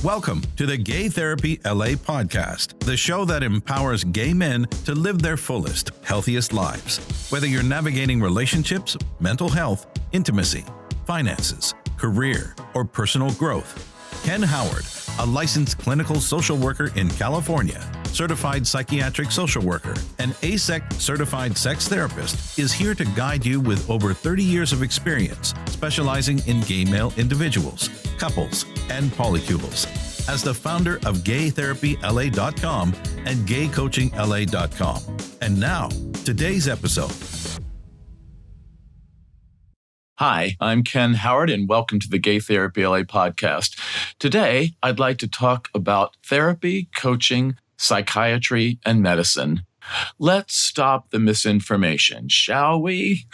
Welcome to the Gay Therapy LA podcast, the show that empowers gay men to live their fullest, healthiest lives. Whether you're navigating relationships, mental health, intimacy, finances, career, or personal growth, Ken Howard, a licensed clinical social worker in California, certified psychiatric social worker, and ASEC certified sex therapist, is here to guide you with over 30 years of experience, specializing in gay male individuals, couples, and polycules. As the founder of GayTherapyLA.com and GayCoachingLA.com. And now, today's episode. Hi, I'm Ken Howard, and welcome to the Gay Therapy LA podcast. Today, I'd like to talk about therapy, coaching, psychiatry, and medicine. Let's stop the misinformation, shall we?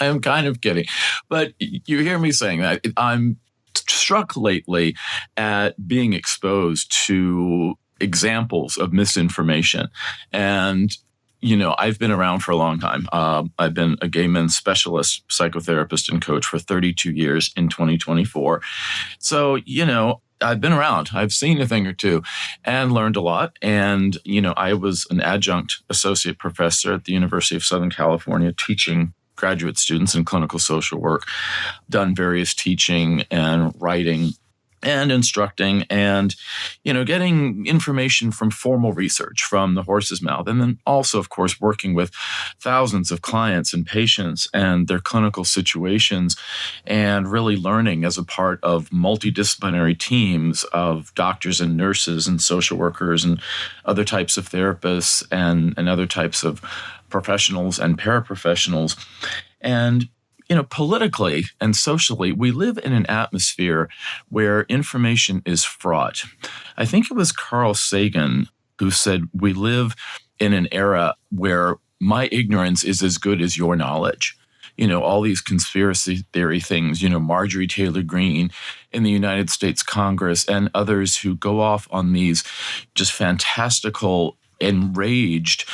I'm kind of kidding, but you hear me saying that. I'm struck lately at being exposed to examples of misinformation. And I've been around for a long time. I've been a gay men's specialist, psychotherapist, and coach for 32 years in 2024. So, I've been around. I've seen a thing or two and learned a lot. And, I was an adjunct associate professor at the University of Southern California teaching graduate students in clinical social work, done various teaching and writing and instructing and, getting information from formal research from the horse's mouth. And then also, of course, working with thousands of clients and patients and their clinical situations and really learning as a part of multidisciplinary teams of doctors and nurses and social workers and other types of therapists and other types of professionals and paraprofessionals. And politically and socially, we live in an atmosphere where information is fraught. I think it was Carl Sagan who said, we live in an era where my ignorance is as good as your knowledge. All these conspiracy theory things, Marjorie Taylor Greene in the United States Congress and others who go off on these just fantastical, enraged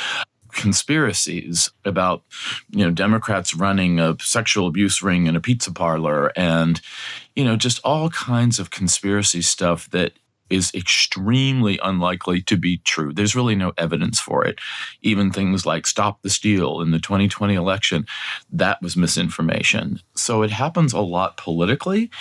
conspiracies about, Democrats running a sexual abuse ring in a pizza parlor and, just all kinds of conspiracy stuff that is extremely unlikely to be true. There's really no evidence for it. Even things like Stop the Steal in the 2020 election, that was misinformation. So it happens a lot politically.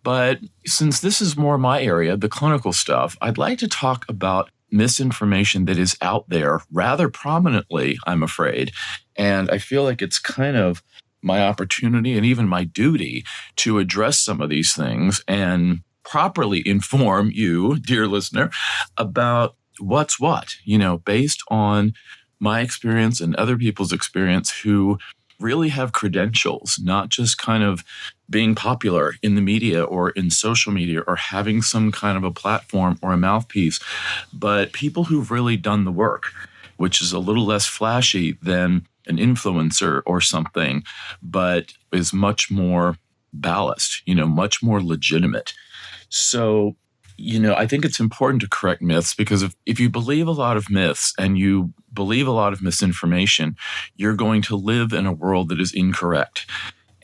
But since this is more my area, the clinical stuff, I'd like to talk about misinformation that is out there rather prominently, I'm afraid. And I feel like it's kind of my opportunity and even my duty to address some of these things and properly inform you, dear listener, about what's what, based on my experience and other people's experience who really have credentials, not just kind of being popular in the media or in social media or having some kind of a platform or a mouthpiece, but people who've really done the work, which is a little less flashy than an influencer or something, but is much more ballast, much more legitimate. So, I think it's important to correct myths because if you believe a lot of myths and you believe a lot of misinformation, you're going to live in a world that is incorrect.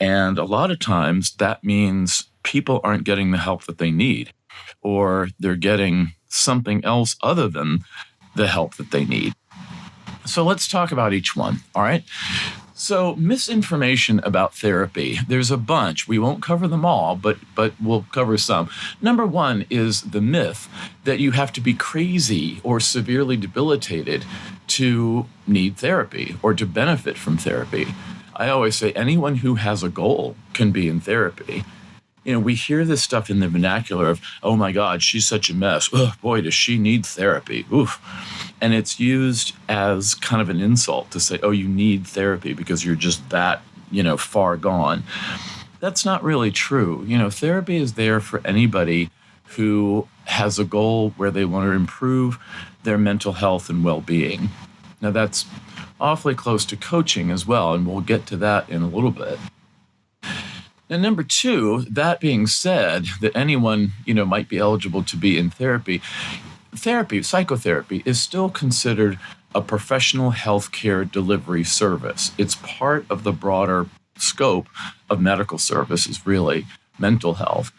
And a lot of times that means people aren't getting the help that they need, or they're getting something else other than the help that they need. So let's talk about each one, all right? So misinformation about therapy, there's a bunch. We won't cover them all, but we'll cover some. Number one is the myth that you have to be crazy or severely debilitated to need therapy or to benefit from therapy. I always say anyone who has a goal can be in therapy. We hear this stuff in the vernacular of, oh my God, she's such a mess. Oh, boy, does she need therapy. Oof. And it's used as kind of an insult to say, oh, you need therapy because you're just that, far gone. That's not really true. Therapy is there for anybody who has a goal where they want to improve their mental health and well-being. Now, that's awfully close to coaching as well, and we'll get to that in a little bit. And number two, that being said, that anyone, might be eligible to be in therapy, psychotherapy is still considered a professional healthcare delivery service. It's part of the broader scope of medical services, really, mental health.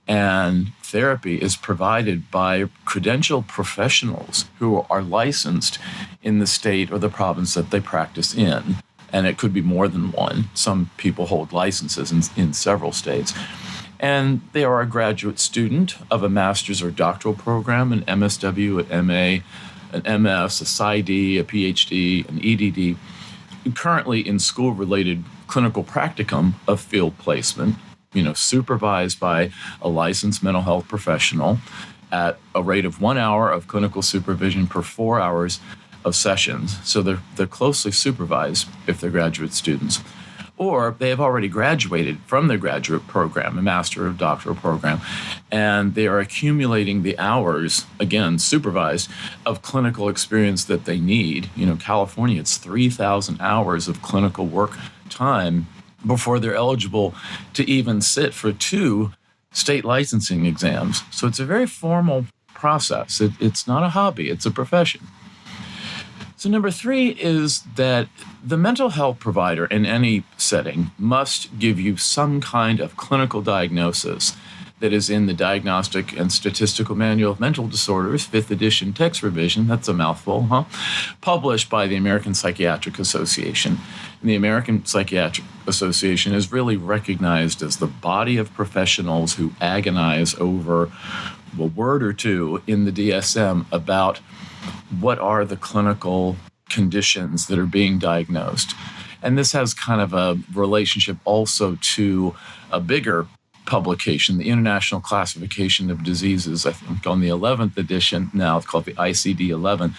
And therapy is provided by credentialed professionals who are licensed in the state or the province that they practice in. And it could be more than one. Some people hold licenses in several states. And they are a graduate student of a master's or doctoral program, an MSW, an MA, an MS, a PsyD, a PhD, an EDD, currently in school-related clinical practicum of field placement, supervised by a licensed mental health professional at a rate of 1 hour of clinical supervision per 4 hours of sessions. So they're closely supervised if they're graduate students. Or they have already graduated from their graduate program, a master or doctoral program, and they are accumulating the hours, again, supervised, of clinical experience that they need. California, it's 3,000 hours of clinical work time before they're eligible to even sit for 2 state licensing exams. So it's a very formal process. It's not a hobby, it's a profession. So number 3 is that the mental health provider in any setting must give you some kind of clinical diagnosis that is in the Diagnostic and Statistical Manual of Mental Disorders, 5th edition text revision, that's a mouthful, published by the American Psychiatric Association. And the American Psychiatric Association is really recognized as the body of professionals who agonize over a word or two in the DSM about what are the clinical conditions that are being diagnosed. And this has kind of a relationship also to a bigger publication, the International Classification of Diseases, I think on the 11th edition now, it's called the ICD-11.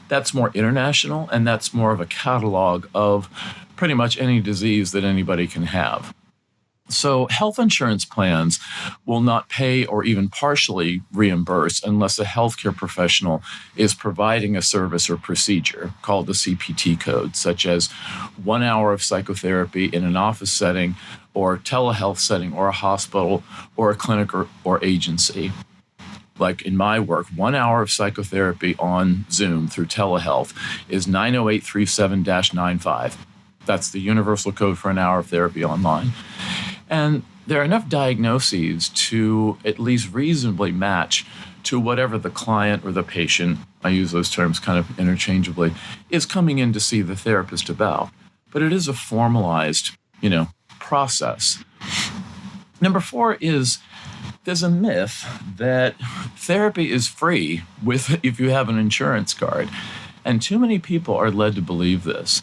That's more international, and that's more of a catalog of pretty much any disease that anybody can have. So health insurance plans will not pay or even partially reimburse unless a healthcare professional is providing a service or procedure called the CPT code, such as 1 hour of psychotherapy in an office setting or telehealth setting or a hospital or a clinic or agency. Like in my work, 1 hour of psychotherapy on Zoom through telehealth is 90837-95. That's the universal code for an hour of therapy online. And there are enough diagnoses to at least reasonably match to whatever the client or the patient, I use those terms kind of interchangeably, is coming in to see the therapist about. But it is a formalized, process. Number 4 is there's a myth that therapy is free if you have an insurance card. And too many people are led to believe this.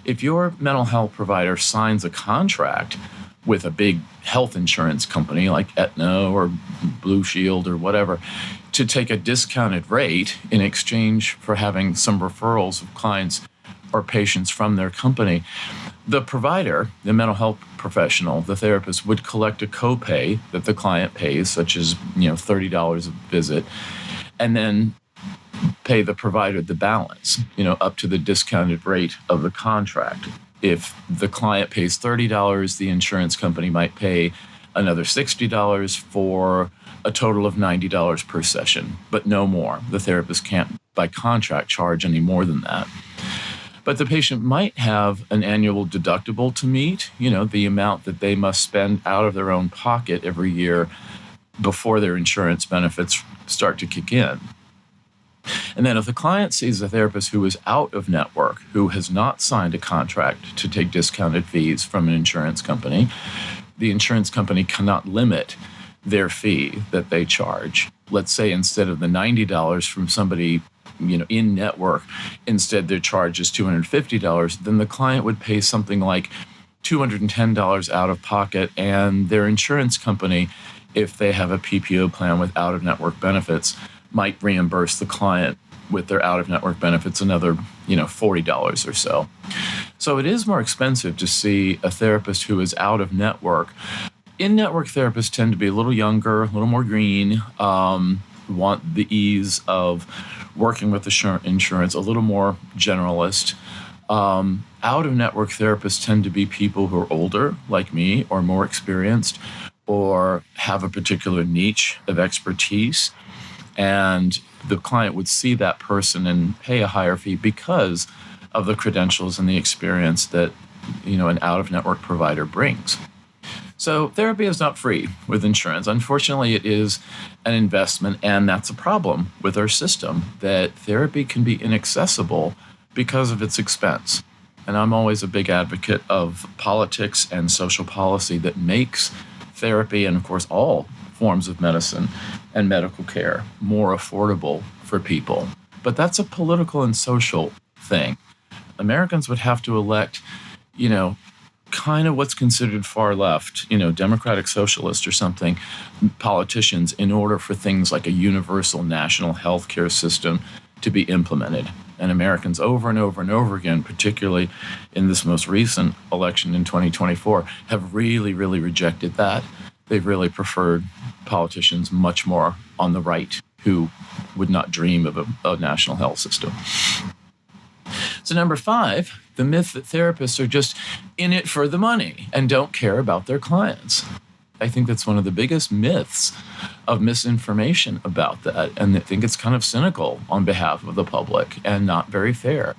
If your mental health provider signs a contract with a big health insurance company like Aetna or Blue Shield or whatever, to take a discounted rate in exchange for having some referrals of clients or patients from their company, the provider, the mental health professional, the therapist, would collect a copay that the client pays, such as $30 a visit, and then pay the provider the balance, up to the discounted rate of the contract. If the client pays $30, the insurance company might pay another $60 for a total of $90 per session, but no more. The therapist can't, by contract, charge any more than that. But the patient might have an annual deductible to meet, the amount that they must spend out of their own pocket every year before their insurance benefits start to kick in. And then if the client sees a therapist who is out of network, who has not signed a contract to take discounted fees from an insurance company, the insurance company cannot limit their fee that they charge. Let's say instead of the $90 from somebody in network, instead their charge is $250, then the client would pay something like $210 out of pocket, and their insurance company, if they have a PPO plan with out-of-network benefits, might reimburse the client with their out-of-network benefits another, $40 or so. So it is more expensive to see a therapist who is out of network. In-network therapists tend to be a little younger, a little more green, want the ease of working with the insurance, a little more generalist. Out-of-network therapists tend to be people who are older, like me, or more experienced, or have a particular niche of expertise. And the client would see that person and pay a higher fee because of the credentials and the experience that, an out-of-network provider brings. So therapy is not free with insurance. Unfortunately, it is an investment, and that's a problem with our system, that therapy can be inaccessible because of its expense. And I'm always a big advocate of politics and social policy that makes therapy, and of course all forms of medicine and medical care, more affordable for people. But that's a political and social thing. Americans would have to elect, kind of what's considered far left, democratic socialist or something, politicians, in order for things like a universal national health care system to be implemented. And Americans over and over and over again, particularly in this most recent election in 2024, have really, really rejected that. They've really preferred politicians much more on the right who would not dream of a national health system. So number 5, the myth that therapists are just in it for the money and don't care about their clients. I think that's one of the biggest myths of misinformation about that. And I think it's kind of cynical on behalf of the public and not very fair.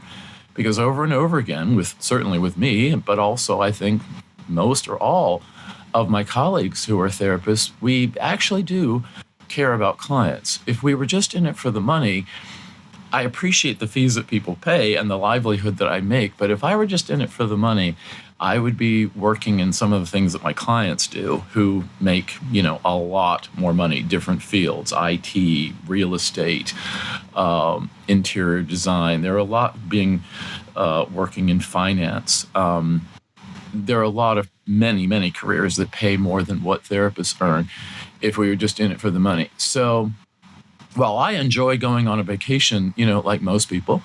Because over and over again, certainly with me, but also I think most or all of my colleagues who are therapists, we actually do care about clients. If we were just in it for the money, I appreciate the fees that people pay and the livelihood that I make, but if I were just in it for the money, I would be working in some of the things that my clients do, who make, a lot more money, different fields, IT, real estate, interior design. There are a lot working in finance. There are a lot of many careers that pay more than what therapists earn if we were just in it for the money. So while I enjoy going on a vacation, like most people,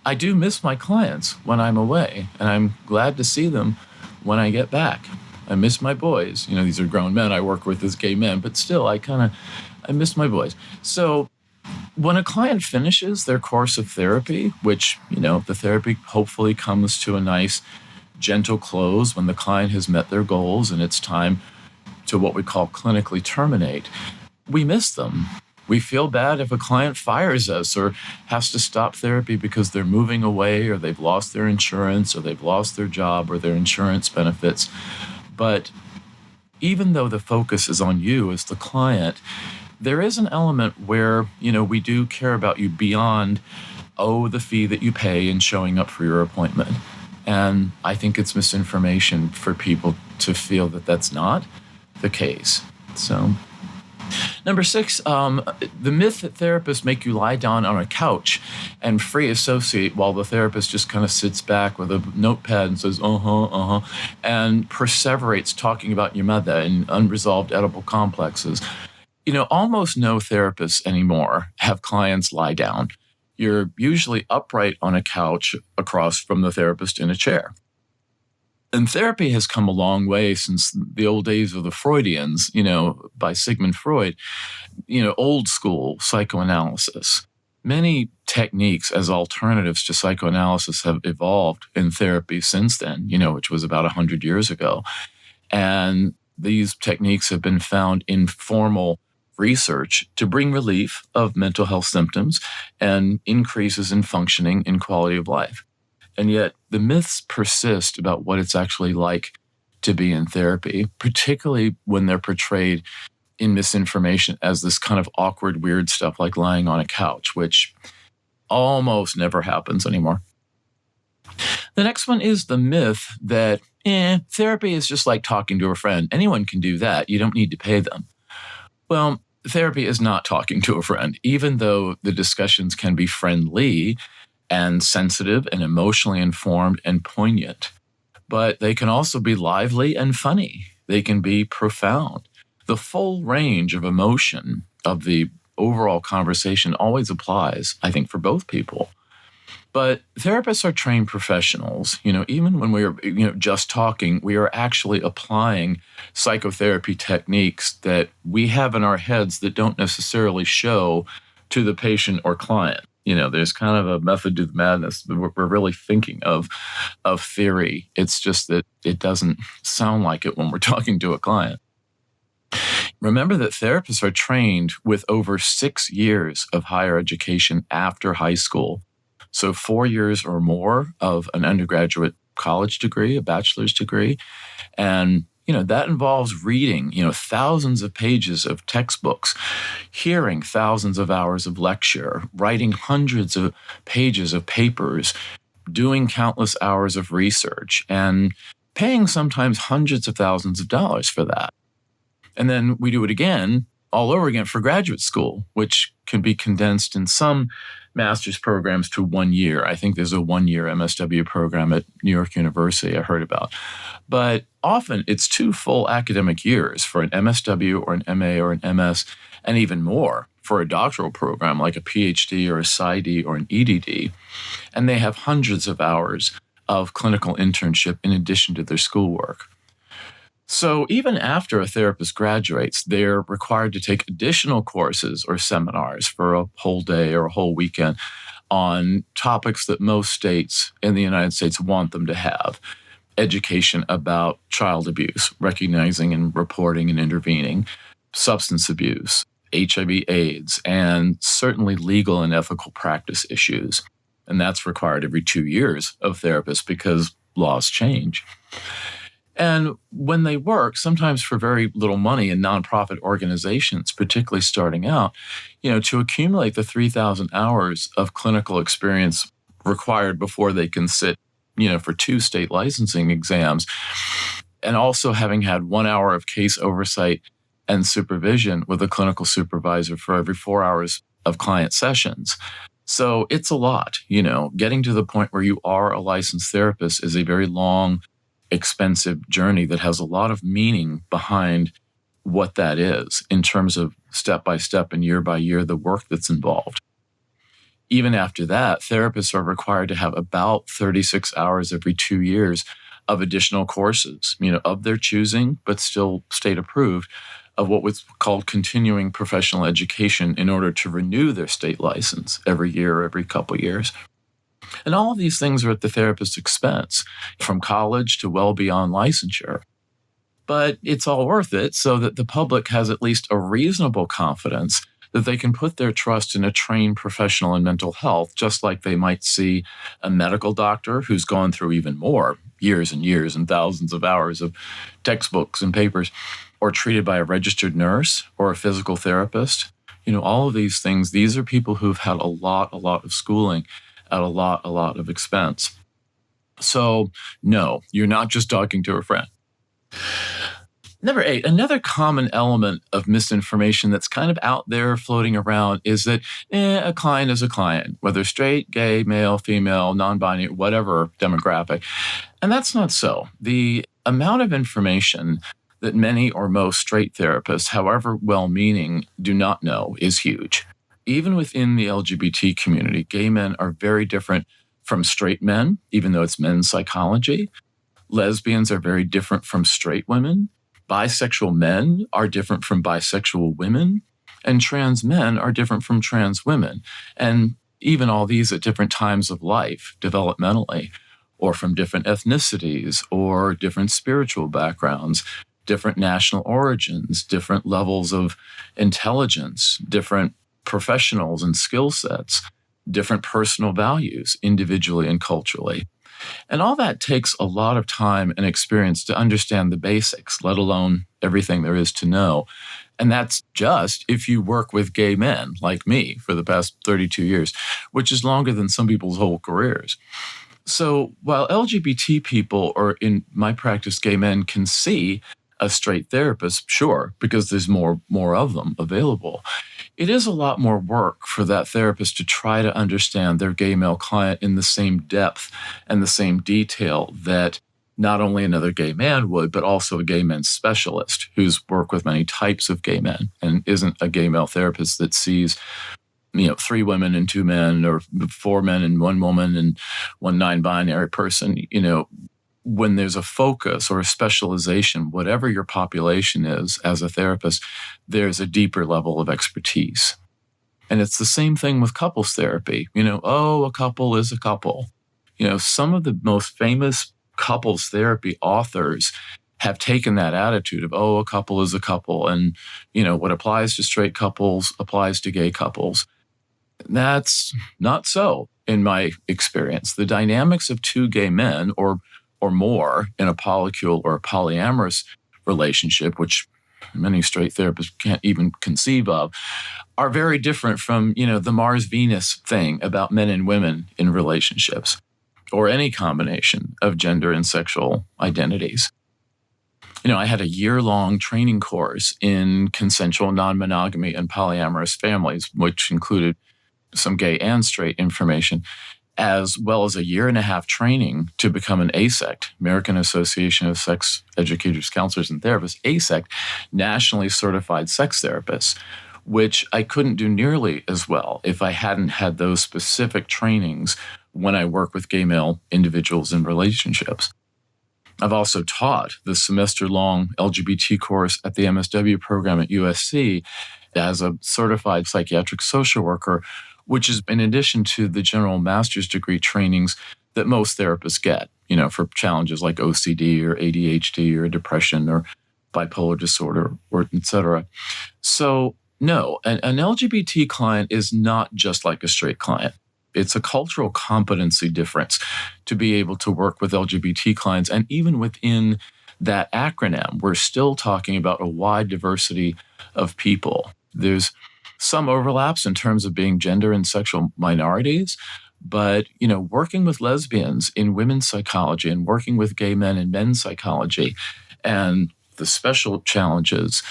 I do miss my clients when I'm away, and I'm glad to see them when I get back. I miss my boys. These are grown men I work with as gay men, but still, I miss my boys. So when a client finishes their course of therapy, which, the therapy hopefully comes to a nice, gentle close when the client has met their goals and it's time to what we call clinically terminate, we miss them. We feel bad if a client fires us or has to stop therapy because they're moving away or they've lost their insurance or they've lost their job or their insurance benefits. But even though the focus is on you as the client, there is an element where, we do care about you beyond, the fee that you pay and showing up for your appointment. And I think it's misinformation for people to feel that that's not the case. So number 6, the myth that therapists make you lie down on a couch and free associate while the therapist just kind of sits back with a notepad and says, and perseverates talking about your mother and unresolved edible complexes. Almost no therapists anymore have clients lie down. You're usually upright on a couch across from the therapist in a chair. And therapy has come a long way since the old days of the Freudians, by Sigmund Freud, old school psychoanalysis. Many techniques as alternatives to psychoanalysis have evolved in therapy since then, which was about 100 years ago. And these techniques have been found in formal research to bring relief of mental health symptoms and increases in functioning and quality of life. And yet the myths persist about what it's actually like to be in therapy, particularly when they're portrayed in misinformation as this kind of awkward, weird stuff like lying on a couch, which almost never happens anymore. The next one is the myth that therapy is just like talking to a friend. Anyone can do that. You don't need to pay them. Well, therapy is not talking to a friend, even though the discussions can be friendly and sensitive and emotionally informed and poignant. But they can also be lively and funny. They can be profound. The full range of emotion of the overall conversation always applies, I think, for both people. But therapists are trained professionals. Even when we're just talking, we are actually applying psychotherapy techniques that we have in our heads that don't necessarily show to the patient or client. There's kind of a method to the madness. We're really thinking of theory. It's just that it doesn't sound like it when we're talking to a client. Remember that therapists are trained with over 6 years of higher education after high school. So 4 years or more of an undergraduate college degree, a bachelor's degree, and That involves reading, thousands of pages of textbooks, hearing thousands of hours of lecture, writing hundreds of pages of papers, doing countless hours of research, and paying sometimes hundreds of thousands of dollars for that. And then we do it again, all over again for graduate school, which can be condensed in some master's programs to 1 year. I think there's a 1-year MSW program at New York University I heard about. But often it's 2 full academic years for an MSW or an MA or an MS, and even more for a doctoral program like a PhD or a PsyD or an EDD. And they have hundreds of hours of clinical internship in addition to their schoolwork. So even after a therapist graduates, they're required to take additional courses or seminars for a whole day or a whole weekend on topics that most states in the United States want them to have. Education about child abuse, recognizing and reporting and intervening, substance abuse, HIV/AIDS, and certainly legal and ethical practice issues. And that's required every 2 years of therapists because laws change. And when they work, sometimes for very little money in nonprofit organizations, particularly starting out, to accumulate the 3,000 hours of clinical experience required before they can sit, for 2 state licensing exams, and also having had 1 hour of case oversight and supervision with a clinical supervisor for every 4 hours of client sessions. So it's a lot, getting to the point where you are a licensed therapist is a very long, expensive journey that has a lot of meaning behind what that is in terms of step by step and year by year, the work that's involved. Even after that, therapists are required to have about 36 hours every 2 years of additional courses, of their choosing, but still state approved, of what was called continuing professional education in order to renew their state license every year, every couple of years. And all of these things are at the therapist's expense, from college to well beyond licensure. But it's all worth it so that the public has at least a reasonable confidence that they can put their trust in a trained professional in mental health, just like they might see a medical doctor who's gone through even more years and years and thousands of hours of textbooks and papers, or treated by a registered nurse or a physical therapist. All of these things, these are people who've had a lot of schooling at a lot of expense. So no, you're not just talking to a friend. Number 8, another common element of misinformation that's kind of out there floating around is that a client is a client, whether straight, gay, male, female, non-binary, whatever demographic. And that's not so. The amount of information that many or most straight therapists, however well-meaning, do not know is huge. Even within the LGBT community, gay men are very different from straight men, even though it's men's psychology. Lesbians are very different from straight women. Bisexual men are different from bisexual women. And trans men are different from trans women. And even all these at different times of life, developmentally, or from different ethnicities, or different spiritual backgrounds, different national origins, different levels of intelligence, different professionals and skill sets, different personal values individually and culturally. And all that takes a lot of time and experience to understand the basics, let alone everything there is to know. And that's just if you work with gay men like me for the past 32 years, which is longer than some people's whole careers. So while LGBT people, or in my practice, gay men, can see a straight therapist, sure, because there's more of them available, it is a lot more work for that therapist to try to understand their gay male client in the same depth and the same detail that not only another gay man would, but also a gay men's specialist who's worked with many types of gay men and isn't a gay male therapist that sees 3 women and 2 men, or 4 men and 1 woman and 1 non-binary person. When there's a focus or a specialization, whatever your population is as a therapist, there's a deeper level of expertise. And it's the same thing with couples therapy. A couple is a couple. Some of the most famous couples therapy authors have taken that attitude of, a couple is a couple. And, what applies to straight couples applies to gay couples. That's not so in my experience. The dynamics of 2 gay men or more in a polycule or a polyamorous relationship, which many straight therapists can't even conceive of, are very different from, the Mars-Venus thing about men and women in relationships, or any combination of gender and sexual identities. I had a year-long training course in consensual non-monogamy and polyamorous families, which included some gay and straight information, as well as a 1.5 year training to become an ASECT, American Association of Sex Educators, Counselors, and Therapists, ASECT, nationally certified sex therapists, which I couldn't do nearly as well if I hadn't had those specific trainings when I work with gay male individuals in relationships. I've also taught the semester-long LGBT course at the MSW program at USC as a certified psychiatric social worker, which is in addition to the general master's degree trainings that most therapists get, for challenges like OCD or ADHD or depression or bipolar disorder, or et cetera. So no, an LGBT client is not just like a straight client. It's a cultural competency difference to be able to work with LGBT clients. And even within that acronym, we're still talking about a wide diversity of people. There's some overlaps in terms of being gender and sexual minorities, but, working with lesbians in women's psychology and working with gay men in men's psychology, and the special challenges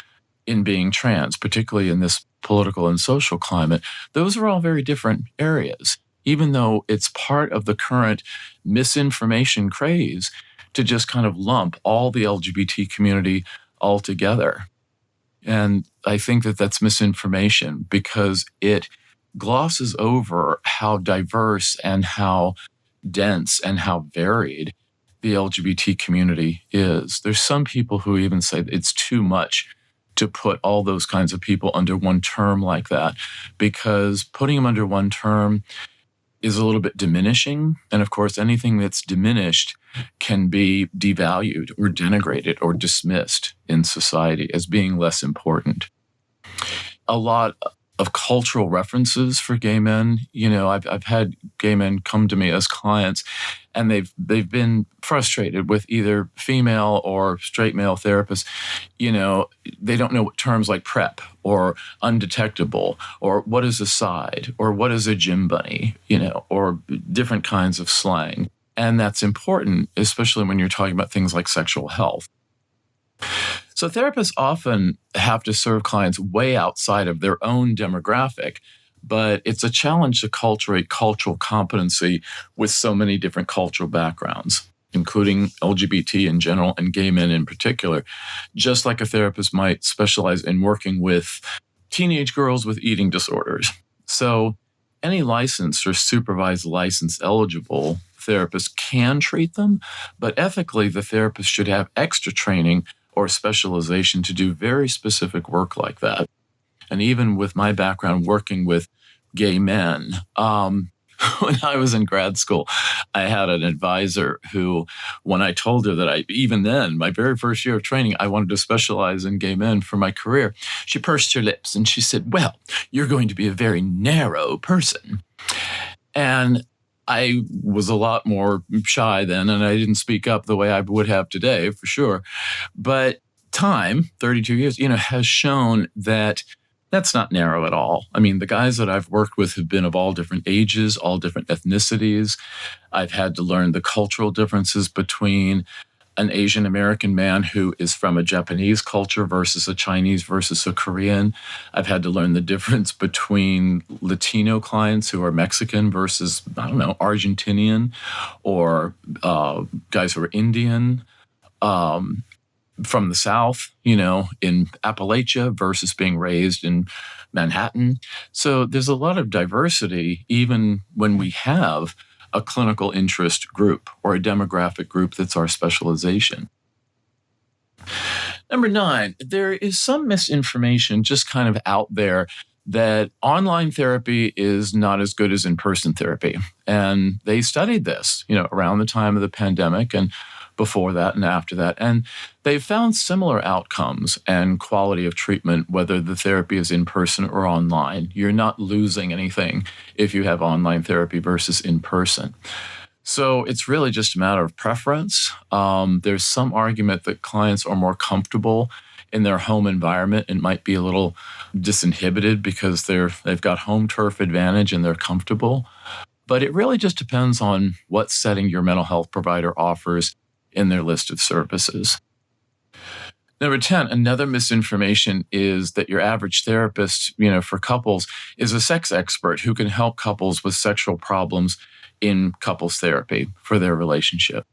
in being trans, particularly in this political and social climate, those are all very different areas, even though it's part of the current misinformation craze to just kind of lump all the LGBT community all together. And I think that that's misinformation because it glosses over how diverse and how dense and how varied the LGBT community is. There's some people who even say that it's too much to put all those kinds of people under one term like that, because putting them under one term is a little bit diminishing. And of course, anything that's diminished can be devalued or denigrated or dismissed in society as being less important. A lot of cultural references for gay men. I've had gay men come to me as clients, and they've been frustrated with either female or straight male therapists. They don't know what terms like PrEP or undetectable or what is a side or what is a gym bunny, or different kinds of slang. And that's important, especially when you're talking about things like sexual health. So therapists often have to serve clients way outside of their own demographic, but it's a challenge to cultivate cultural competency with so many different cultural backgrounds, including LGBT in general and gay men in particular, just like a therapist might specialize in working with teenage girls with eating disorders. So any licensed or supervised license eligible therapist can treat them, but ethically the therapist should have extra training or specialization to do very specific work like that. And even with my background working with gay men, when I was in grad school, I had an advisor who, when I told her that even then, my very first year of training, I wanted to specialize in gay men for my career, she pursed her lips and she said, "Well, you're going to be a very narrow person." And I was a lot more shy then, and I didn't speak up the way I would have today, for sure. But time, 32 years, has shown that that's not narrow at all. I mean, the guys that I've worked with have been of all different ages, all different ethnicities. I've had to learn the cultural differences between an Asian American man who is from a Japanese culture versus a Chinese versus a Korean. I've had to learn the difference between Latino clients who are Mexican versus, Argentinian, or guys who are Indian from the South, in Appalachia versus being raised in Manhattan. So there's a lot of diversity even when we have a clinical interest group or a demographic group that's our specialization. Number 9, there is some misinformation just kind of out there that online therapy is not as good as in-person therapy. And they studied this, around the time of the pandemic and before that and after that. And they found similar outcomes and quality of treatment, whether the therapy is in person or online. You're not losing anything if you have online therapy versus in person. So it's really just a matter of preference. There's some argument that clients are more comfortable in their home environment and might be a little disinhibited because they've got home turf advantage and they're comfortable. But it really just depends on what setting your mental health provider offers in their list of services. Number 10, another misinformation is that your average therapist, for couples is a sex expert who can help couples with sexual problems in couples therapy for their relationship.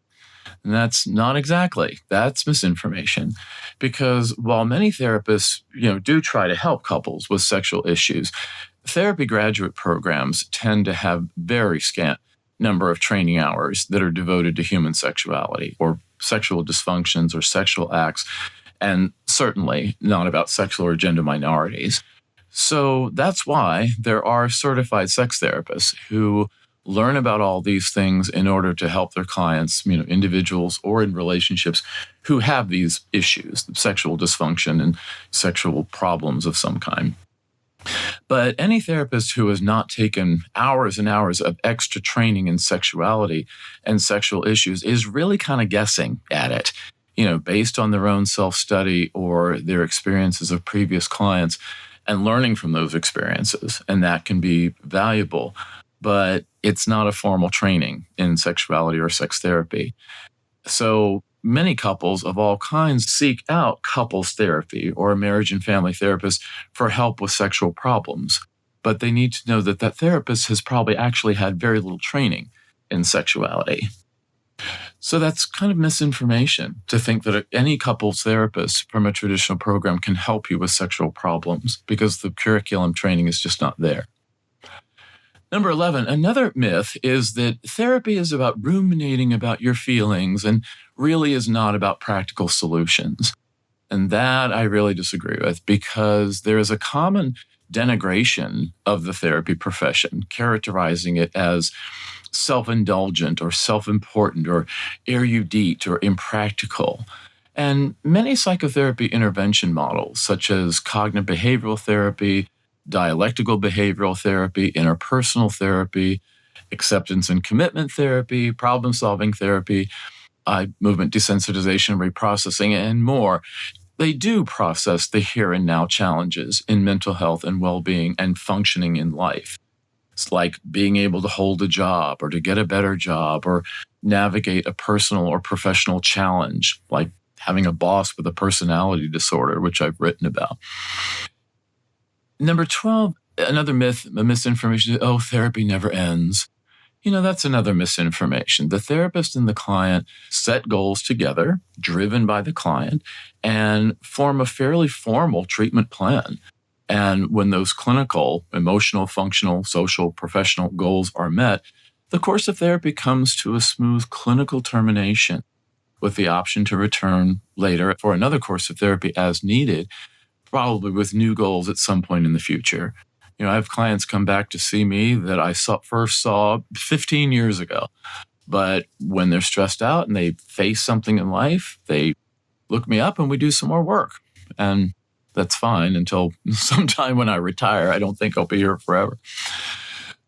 And that's not exactly. That's misinformation. Because while many therapists, do try to help couples with sexual issues, therapy graduate programs tend to have very scant number of training hours that are devoted to human sexuality or sexual dysfunctions or sexual acts, and certainly not about sexual or gender minorities. So that's why there are certified sex therapists who learn about all these things in order to help their clients, individuals or in relationships who have these issues, sexual dysfunction and sexual problems of some kind. But any therapist who has not taken hours and hours of extra training in sexuality and sexual issues is really kind of guessing at it, based on their own self-study or their experiences of previous clients and learning from those experiences. And that can be valuable, but it's not a formal training in sexuality or sex therapy. So many couples of all kinds seek out couples therapy or a marriage and family therapist for help with sexual problems. But they need to know that that therapist has probably actually had very little training in sexuality. So that's kind of misinformation to think that any couples therapist from a traditional program can help you with sexual problems because the curriculum training is just not there. Number 11, another myth is that therapy is about ruminating about your feelings and really is not about practical solutions. And that I really disagree with because there is a common denigration of the therapy profession, characterizing it as self-indulgent or self-important or erudite or impractical. And many psychotherapy intervention models, such as cognitive behavioral therapy, dialectical behavioral therapy, interpersonal therapy, acceptance and commitment therapy, problem-solving therapy, movement desensitization, reprocessing, and more. They do process the here and now challenges in mental health and well-being and functioning in life. It's like being able to hold a job or to get a better job or navigate a personal or professional challenge, like having a boss with a personality disorder, which I've written about. Number 12, another myth, a misinformation, therapy never ends. That's another misinformation. The therapist and the client set goals together, driven by the client, and form a fairly formal treatment plan. And when those clinical, emotional, functional, social, professional goals are met, the course of therapy comes to a smooth clinical termination with the option to return later for another course of therapy as needed, probably with new goals at some point in the future. I have clients come back to see me that I first saw 15 years ago. But when they're stressed out and they face something in life, they look me up and we do some more work. And that's fine until sometime when I retire. I don't think I'll be here forever.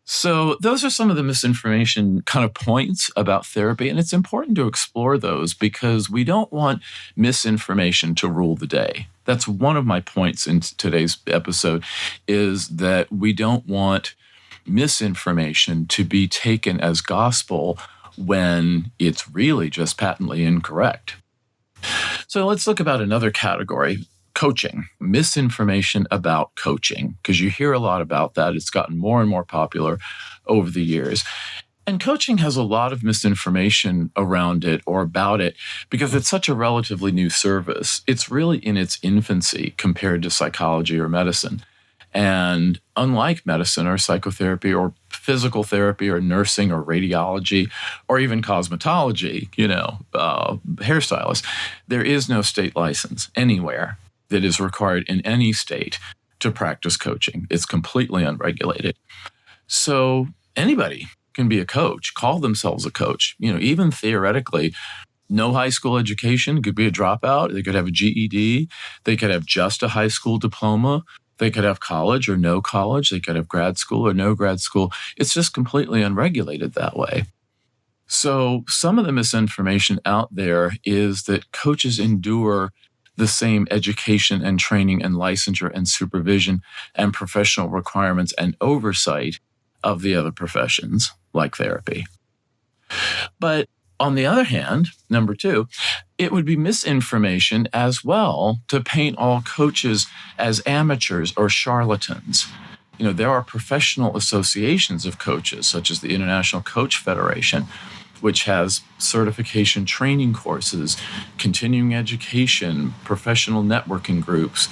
So those are some of the misinformation kind of points about therapy. And it's important to explore those because we don't want misinformation to rule the day. That's one of my points in today's episode, is that we don't want misinformation to be taken as gospel when it's really just patently incorrect. So let's look about another category, coaching, misinformation about coaching, because you hear a lot about that. It's gotten more and more popular over the years. And coaching has a lot of misinformation around it or about it because it's such a relatively new service. It's really in its infancy compared to psychology or medicine. And unlike medicine or psychotherapy or physical therapy or nursing or radiology or even cosmetology, hairstylists, there is no state license anywhere that is required in any state to practice coaching. It's completely unregulated. So anybody can be a coach, call themselves a coach. Even theoretically, no high school education, could be a dropout. They could have a GED. They could have just a high school diploma. They could have college or no college. They could have grad school or no grad school. It's just completely unregulated that way. So some of the misinformation out there is that coaches endure the same education and training and licensure and supervision and professional requirements and oversight of the other professions, like therapy. But on the other hand, number two, it would be misinformation as well to paint all coaches as amateurs or charlatans. There are professional associations of coaches, such as the International Coach Federation, which has certification training courses, continuing education, professional networking groups,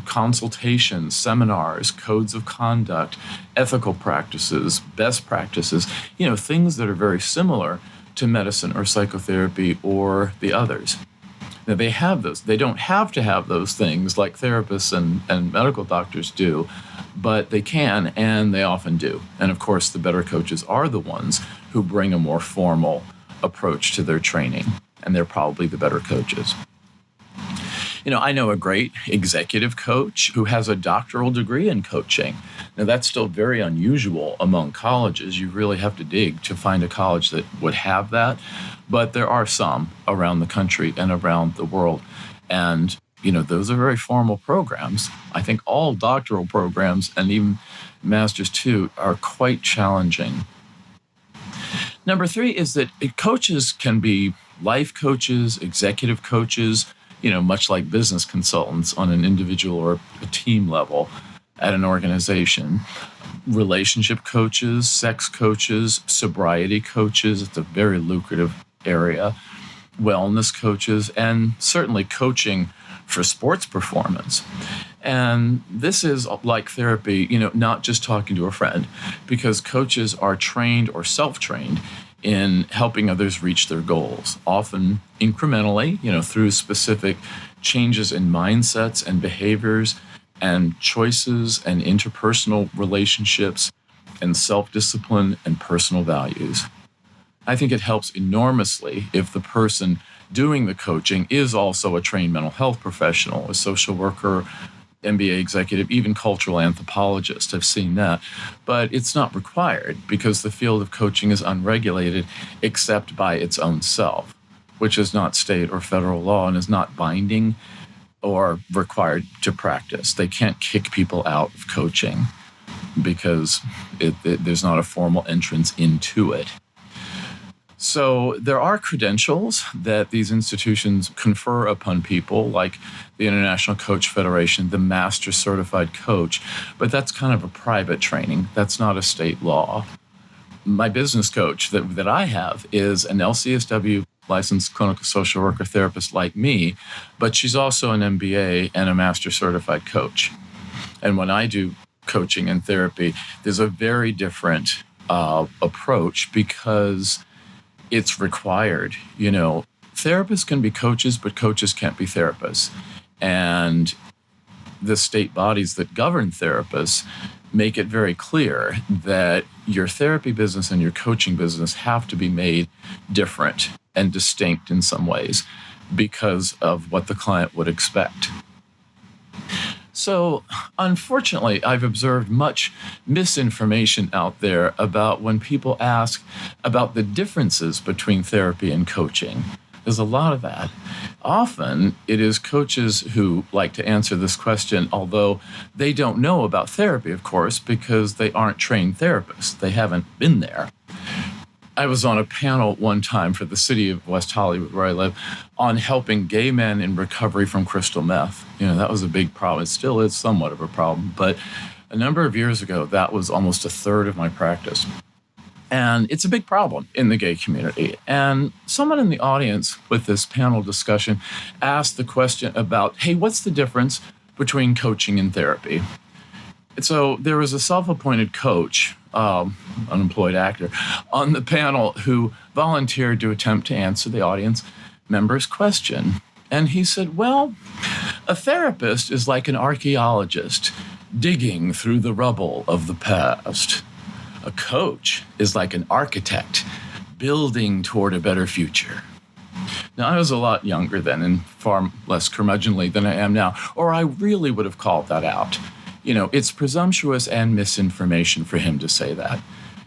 consultations, seminars, codes of conduct, ethical practices, best practices, things that are very similar to medicine or psychotherapy or the others. Now, they have those. They don't have to have those things like therapists and medical doctors do, but they can, and they often do. And of course, the better coaches are the ones who bring a more formal approach to their training, and they're probably the better coaches. I know a great executive coach who has a doctoral degree in coaching. Now, that's still very unusual among colleges. You really have to dig to find a college that would have that. But there are some around the country and around the world. And, those are very formal programs. I think all doctoral programs, and even masters too, are quite challenging. Number three is that coaches can be life coaches, executive coaches, much like business consultants on an individual or a team level at an organization. Relationship coaches, sex coaches, sobriety coaches, it's a very lucrative area, wellness coaches, and certainly coaching for sports performance. And this is like therapy, not just talking to a friend, because coaches are trained or self-trained in helping others reach their goals, often incrementally, through specific changes in mindsets and behaviors and choices and interpersonal relationships and self-discipline and personal values. I think it helps enormously if the person doing the coaching is also a trained mental health professional, a social worker, MBA executive, even cultural anthropologist. I've seen that. But it's not required because the field of coaching is unregulated except by its own self, which is not state or federal law and is not binding or required to practice. They can't kick people out of coaching because there's not a formal entrance into it. So there are credentials that these institutions confer upon people, like the International Coach Federation, the Master Certified Coach, but that's kind of a private training. That's not a state law. My business coach that I have is an LCSW licensed clinical social worker therapist like me, but she's also an MBA and a Master Certified Coach. And when I do coaching and therapy, there's a very different approach because it's required. Therapists can be coaches, but coaches can't be therapists. And the state bodies that govern therapists make it very clear that your therapy business and your coaching business have to be made different and distinct in some ways because of what the client would expect. So, unfortunately, I've observed much misinformation out there about when people ask about the differences between therapy and coaching. There's a lot of that. Often, it is coaches who like to answer this question, although they don't know about therapy, of course, because they aren't trained therapists. They haven't been there. I was on a panel one time for the city of West Hollywood, where I live, on helping gay men in recovery from crystal meth. That was a big problem. It still is somewhat of a problem, but a number of years ago, that was almost a third of my practice. And it's a big problem in the gay community. And someone in the audience with this panel discussion asked the question about, hey, what's the difference between coaching and therapy? And so there was a self-appointed coach, unemployed actor, on the panel who volunteered to attempt to answer the audience member's question. And he said, well, a therapist is like an archaeologist digging through the rubble of the past. A coach is like an architect building toward a better future. Now, I was a lot younger then and far less curmudgeonly than I am now, or I really would have called that out. It's presumptuous and misinformation for him to say that.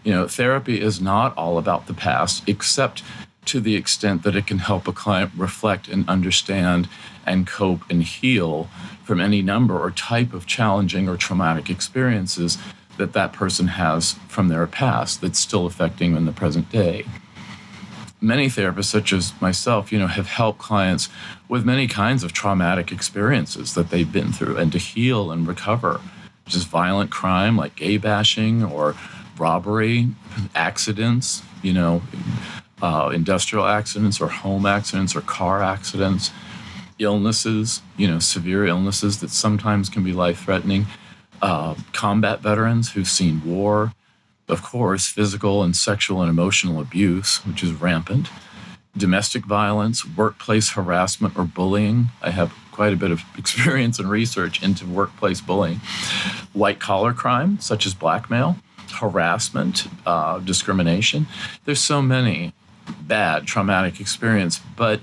Therapy is not all about the past, except to the extent that it can help a client reflect and understand and cope and heal from any number or type of challenging or traumatic experiences that person has from their past that's still affecting them in the present day. Many therapists, such as myself, have helped clients with many kinds of traumatic experiences that they've been through and to heal and recover. Just violent crime like gay bashing or robbery, accidents, industrial accidents or home accidents or car accidents, illnesses, severe illnesses that sometimes can be life-threatening, combat veterans who've seen war, of course, physical and sexual and emotional abuse, which is rampant, domestic violence, workplace harassment or bullying. I have quite a bit of experience and research into workplace bullying, white-collar crime, such as blackmail, harassment, discrimination. There's so many bad traumatic experience, but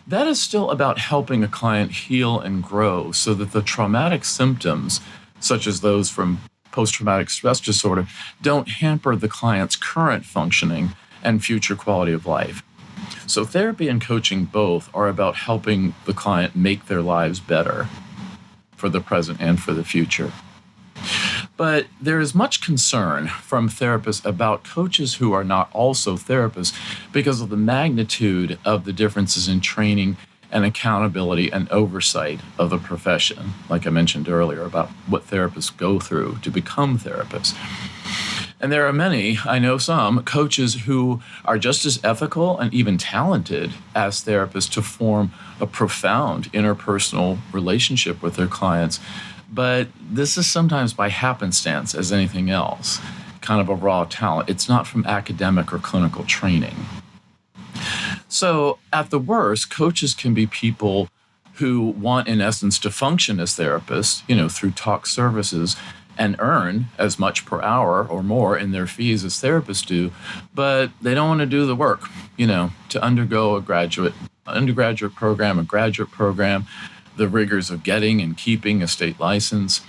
that is still about helping a client heal and grow so that the traumatic symptoms, such as those from post-traumatic stress disorder, don't hamper the client's current functioning and future quality of life. So therapy and coaching both are about helping the client make their lives better for the present and for the future. But there is much concern from therapists about coaches who are not also therapists because of the magnitude of the differences in training and accountability and oversight of the profession, like I mentioned earlier, about what therapists go through to become therapists. And there are many, I know some, coaches who are just as ethical and even talented as therapists to form a profound interpersonal relationship with their clients. But this is sometimes by happenstance as anything else, kind of a raw talent. It's not from academic or clinical training. So at the worst, coaches can be people who want, in essence, to function as therapists, through talk services and earn as much per hour or more in their fees as therapists do, but they don't want to do the work, to undergo a undergraduate program, a graduate program, the rigors of getting and keeping a state license,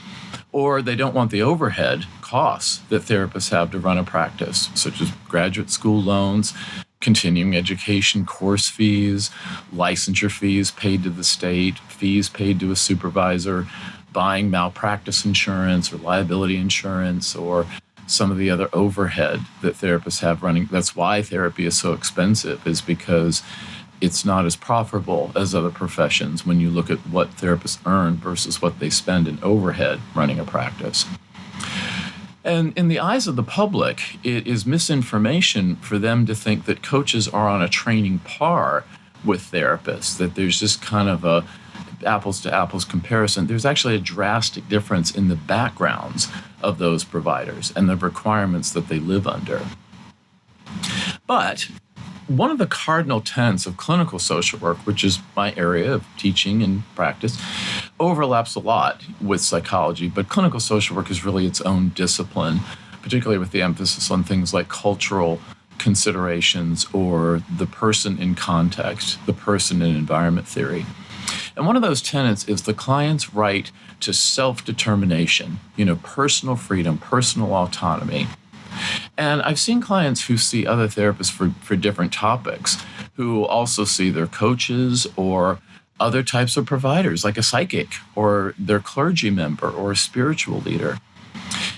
or they don't want the overhead costs that therapists have to run a practice, such as graduate school loans, continuing education course fees, licensure fees paid to the state, fees paid to a supervisor, buying malpractice insurance or liability insurance, or some of the other overhead that therapists have running. That's why therapy is so expensive, is because it's not as profitable as other professions when you look at what therapists earn versus what they spend in overhead running a practice. And in the eyes of the public, it is misinformation for them to think that coaches are on a training par with therapists, that there's just kind of a apples to apples comparison. There's actually a drastic difference in the backgrounds of those providers and the requirements that they live under. But one of the cardinal tenets of clinical social work, which is my area of teaching and practice, overlaps a lot with psychology, but clinical social work is really its own discipline, particularly with the emphasis on things like cultural considerations or the person in context, the person in environment theory. And one of those tenets is the client's right to self-determination, personal freedom, personal autonomy. And I've seen clients who see other therapists for different topics, who also see their coaches or other types of providers, like a psychic or their clergy member or a spiritual leader.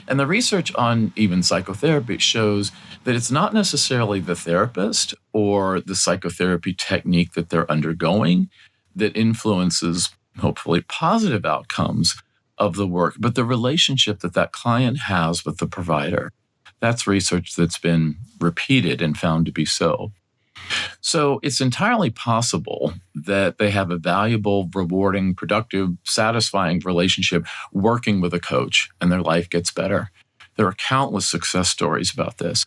And the research on even psychotherapy shows that it's not necessarily the therapist or the psychotherapy technique that they're undergoing that influences, hopefully, positive outcomes of the work, but the relationship that client has with the provider. That's research that's been repeated and found to be so. So it's entirely possible that they have a valuable, rewarding, productive, satisfying relationship working with a coach, and their life gets better. There are countless success stories about this.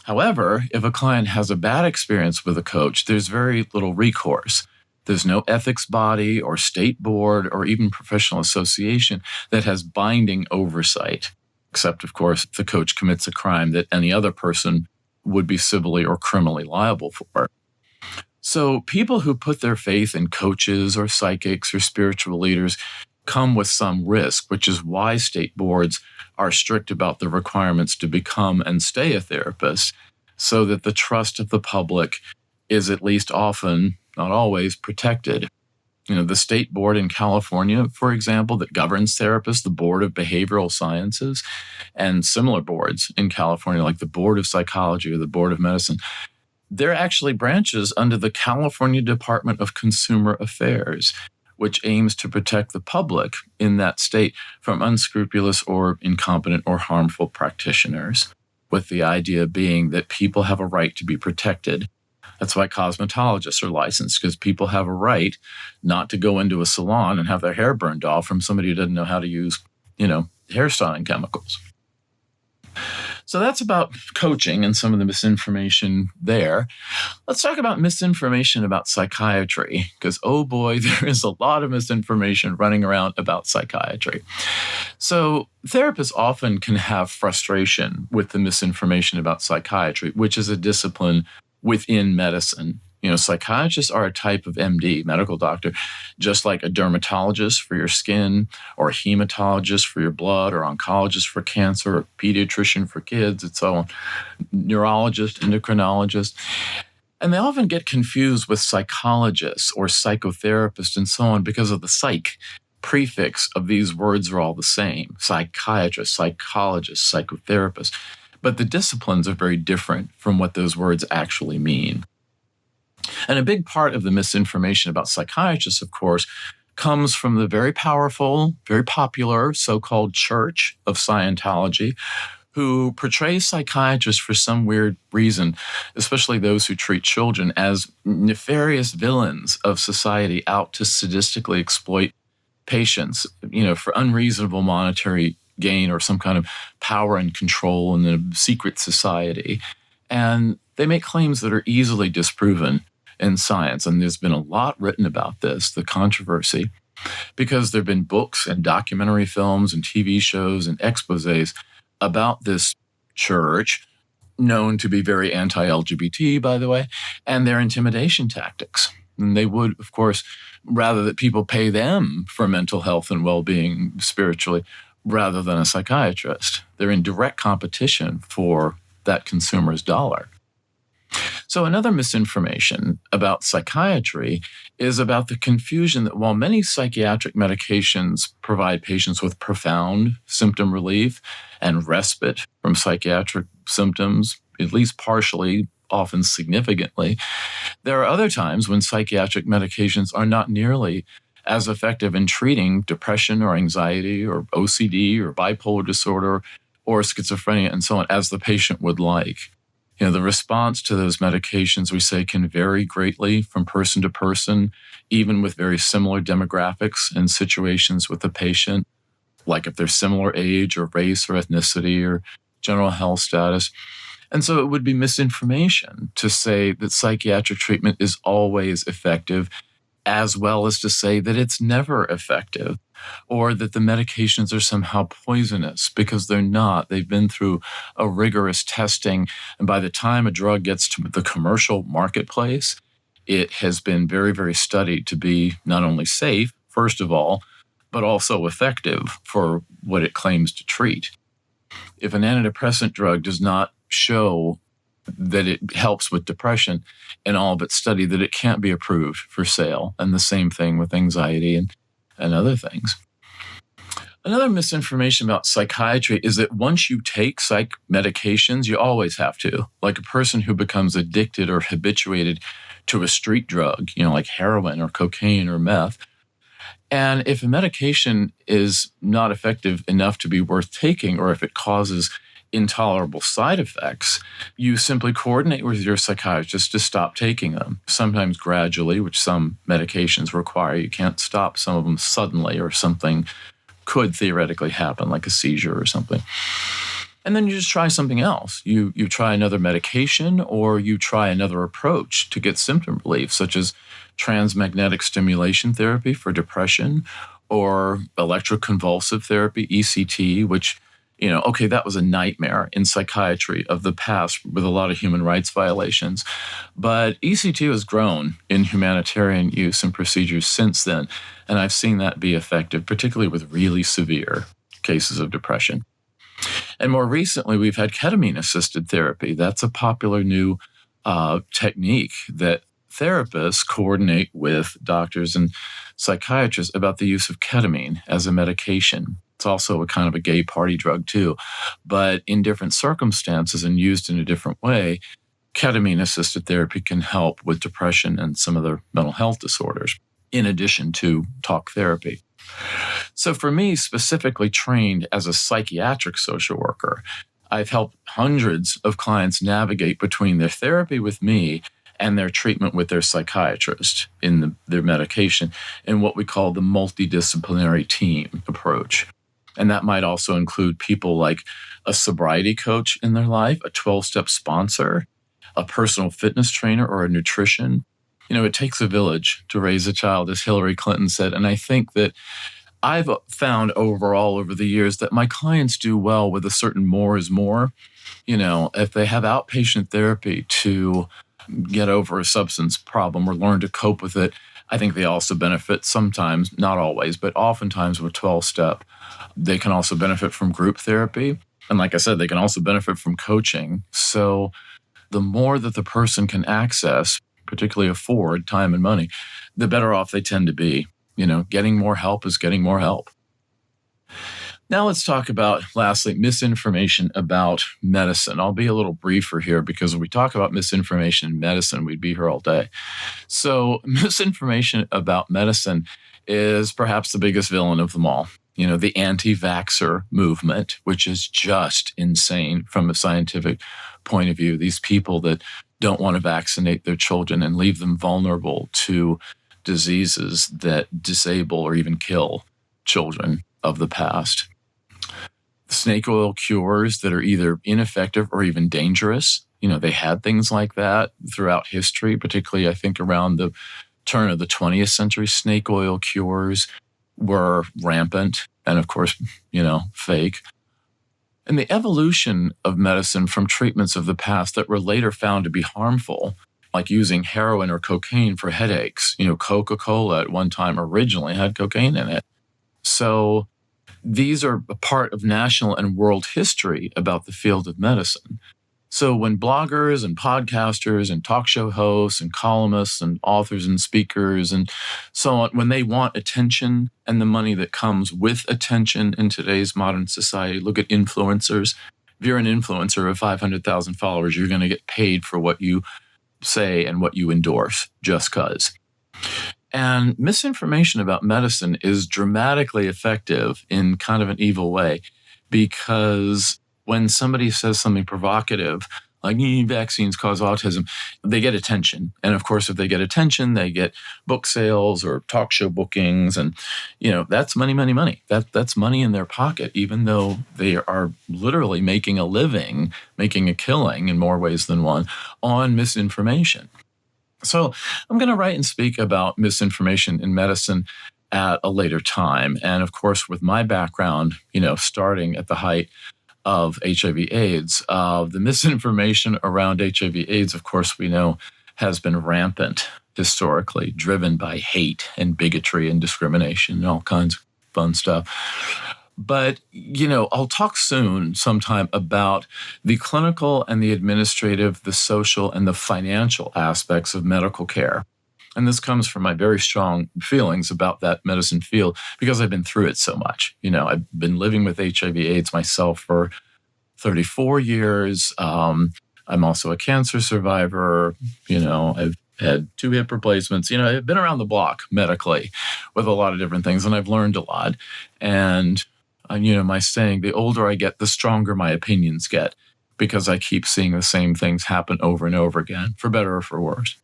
However, if a client has a bad experience with a coach, there's very little recourse. There's no ethics body or state board or even professional association that has binding oversight, except, of course, if the coach commits a crime that any other person would be civilly or criminally liable for. So people who put their faith in coaches or psychics or spiritual leaders come with some risk, which is why state boards are strict about the requirements to become and stay a therapist, so that the trust of the public is at least often, not always, protected. The state board in California, for example, that governs therapists, the Board of Behavioral Sciences, and similar boards in California, like the Board of Psychology or the Board of Medicine, they're actually branches under the California Department of Consumer Affairs, which aims to protect the public in that state from unscrupulous or incompetent or harmful practitioners, with the idea being that people have a right to be protected. That's why cosmetologists are licensed, because people have a right not to go into a salon and have their hair burned off from somebody who doesn't know how to use, hairstyling chemicals. So that's about coaching and some of the misinformation there. Let's talk about misinformation about psychiatry, because, oh boy, there is a lot of misinformation running around about psychiatry. So therapists often can have frustration with the misinformation about psychiatry, which is a discipline within medicine. Psychiatrists are a type of MD, medical doctor, just like a dermatologist for your skin, or a hematologist for your blood, or oncologist for cancer, or pediatrician for kids, and so on, neurologist, endocrinologist. And they often get confused with psychologists or psychotherapists and so on because of the psych prefix of these words are all the same: psychiatrist, psychologist, psychotherapist. But the disciplines are very different from what those words actually mean. And a big part of the misinformation about psychiatrists, of course, comes from the very powerful, very popular so-called Church of Scientology, who portrays psychiatrists for some weird reason, especially those who treat children, as nefarious villains of society out to sadistically exploit patients, for unreasonable monetary gain or some kind of power and control in a secret society. And they make claims that are easily disproven in science. And there's been a lot written about this, the controversy, because there have been books and documentary films and TV shows and exposés about this church, known to be very anti-LGBT, by the way, and their intimidation tactics. And they would, of course, rather that people pay them for mental health and well-being spiritually, rather than a psychiatrist. They're in direct competition for that consumer's dollar. So another misinformation about psychiatry is about the confusion that while many psychiatric medications provide patients with profound symptom relief and respite from psychiatric symptoms, at least partially, often significantly, there are other times when psychiatric medications are not nearly as effective in treating depression or anxiety or OCD or bipolar disorder or schizophrenia and so on as the patient would like. The response to those medications, we say, can vary greatly from person to person, even with very similar demographics and situations with the patient, like if they're similar age or race or ethnicity or general health status. And so it would be misinformation to say that psychiatric treatment is always effective, as well as to say that it's never effective, or that the medications are somehow poisonous, because they're not. They've been through a rigorous testing, and by the time a drug gets to the commercial marketplace, it has been very, very studied to be not only safe, first of all, but also effective for what it claims to treat. If an antidepressant drug does not show that it helps with depression in all but study, that it can't be approved for sale. And the same thing with anxiety and other things. Another misinformation about psychiatry is that once you take psych medications, you always have to. Like a person who becomes addicted or habituated to a street drug, like heroin or cocaine or meth. And if a medication is not effective enough to be worth taking, or if it causes intolerable side effects, you simply coordinate with your psychiatrist to stop taking them, sometimes gradually, which some medications require. You can't stop some of them suddenly, or something could theoretically happen, like a seizure or something. And then you just try something else. You try another medication, or you try another approach to get symptom relief, such as transmagnetic stimulation therapy for depression, or electroconvulsive therapy, ECT, which Okay, that was a nightmare in psychiatry of the past with a lot of human rights violations. But ECT has grown in humanitarian use and procedures since then. And I've seen that be effective, particularly with really severe cases of depression. And more recently, we've had ketamine-assisted therapy. That's a popular new technique that therapists coordinate with doctors and psychiatrists about the use of ketamine as a medication. It's also a kind of a gay party drug too, but in different circumstances and used in a different way, ketamine-assisted therapy can help with depression and some other mental health disorders, in addition to talk therapy. So for me, specifically trained as a psychiatric social worker, I've helped hundreds of clients navigate between their therapy with me and their treatment with their psychiatrist in their medication in what we call the multidisciplinary team approach. And that might also include people like a sobriety coach in their life, a 12-step sponsor, a personal fitness trainer, or a nutrition. It takes a village to raise a child, as Hillary Clinton said. And I think that I've found overall over the years that my clients do well with a certain more is more. If they have outpatient therapy to get over a substance problem or learn to cope with it, I think they also benefit sometimes, not always, but oftentimes with 12-step. They can also benefit from group therapy. And like I said, they can also benefit from coaching. So the more that the person can access, particularly afford time and money, the better off they tend to be. Getting more help is getting more help. Now let's talk about, lastly, misinformation about medicine. I'll be a little briefer here because when we talk about misinformation in medicine, we'd be here all day. So misinformation about medicine is perhaps the biggest villain of them all. The anti-vaxxer movement, which is just insane from a scientific point of view. These people that don't want to vaccinate their children and leave them vulnerable to diseases that disable or even kill children of the past. Snake oil cures that are either ineffective or even dangerous. They had things like that throughout history, particularly I think around the turn of the 20th century. Snake oil cures were rampant and, of course, fake. And the evolution of medicine from treatments of the past that were later found to be harmful, like using heroin or cocaine for headaches. Coca-Cola at one time originally had cocaine in it. So these are a part of national and world history about the field of medicine. So when bloggers and podcasters and talk show hosts and columnists and authors and speakers and so on, when they want attention and the money that comes with attention in today's modern society, look at influencers. If you're an influencer of 500,000 followers, you're going to get paid for what you say and what you endorse just because. And misinformation about medicine is dramatically effective in kind of an evil way, because when somebody says something provocative, like vaccines cause autism, they get attention. And of course, if they get attention, they get book sales or talk show bookings. And, that's money, money, money. That's money in their pocket, even though they are literally making a living, making a killing in more ways than one on misinformation. So I'm going to write and speak about misinformation in medicine at a later time. And of course, with my background, starting at the height of HIV/AIDS, the misinformation around HIV/AIDS, of course, we know has been rampant historically, driven by hate and bigotry and discrimination and all kinds of fun stuff. But, I'll talk soon sometime about the clinical and the administrative, the social and the financial aspects of medical care. And this comes from my very strong feelings about that medicine field because I've been through it so much. I've been living with HIV/AIDS myself for 34 years. I'm also a cancer survivor. I've had 2 hip replacements. I've been around the block medically with a lot of different things, and I've learned a lot. And my saying, the older I get, the stronger my opinions get, because I keep seeing the same things happen over and over again, for better or for worse,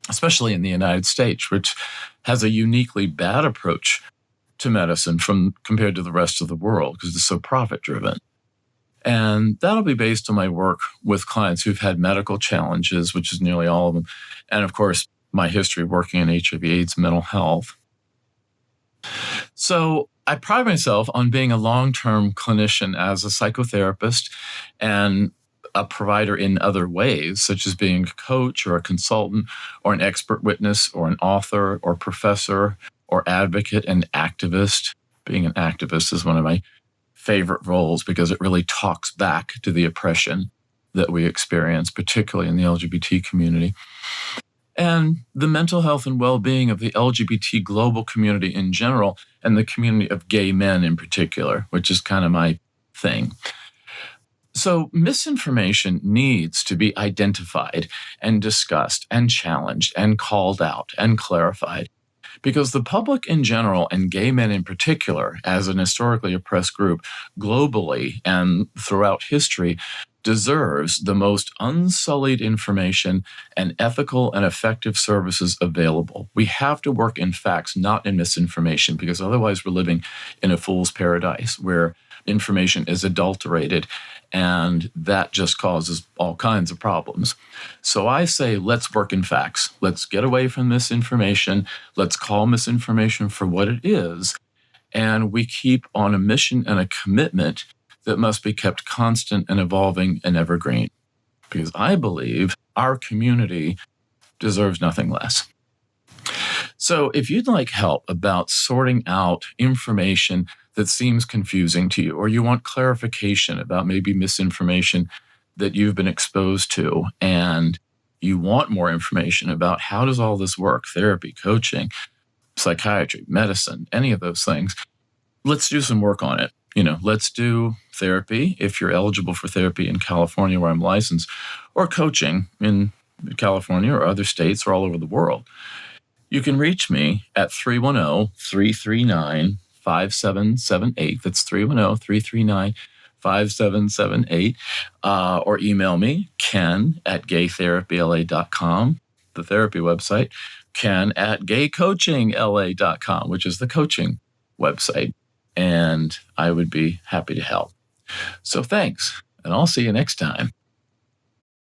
especially in the United States, which has a uniquely bad approach to medicine compared to the rest of the world because it's so profit-driven. And that'll be based on my work with clients who've had medical challenges, which is nearly all of them, and of course, my history working in HIV/AIDS mental health. So I pride myself on being a long-term clinician as a psychotherapist and a provider in other ways, such as being a coach or a consultant or an expert witness or an author or professor or advocate and activist. Being an activist is one of my favorite roles because it really talks back to the oppression that we experience, particularly in the LGBT community. And the mental health and well-being of the LGBT global community in general, and the community of gay men in particular, which is kind of my thing. So misinformation needs to be identified and discussed and challenged and called out and clarified, because the public in general and gay men in particular, as an historically oppressed group globally and throughout history, deserves the most unsullied information and ethical and effective services available. We have to work in facts, not in misinformation, because otherwise we're living in a fool's paradise where information is adulterated, and that just causes all kinds of problems. So I say, let's work in facts. Let's get away from misinformation. Let's call misinformation for what it is. And we keep on a mission and a commitment that must be kept constant and evolving and evergreen, because I believe our community deserves nothing less. So if you'd like help about sorting out information that seems confusing to you, or you want clarification about maybe misinformation that you've been exposed to, and you want more information about how does all this work, therapy, coaching, psychiatry, medicine, any of those things, let's do some work on it. Let's do therapy if you're eligible for therapy in California, where I'm licensed, or coaching in California or other states or all over the world. You can reach me at 310-339-5778. That's 310-339-5778. Or email me, ken@gaytherapyla.com, the therapy website, ken@gaycoachingla.com, which is the coaching website. And I would be happy to help. So thanks, and I'll see you next time.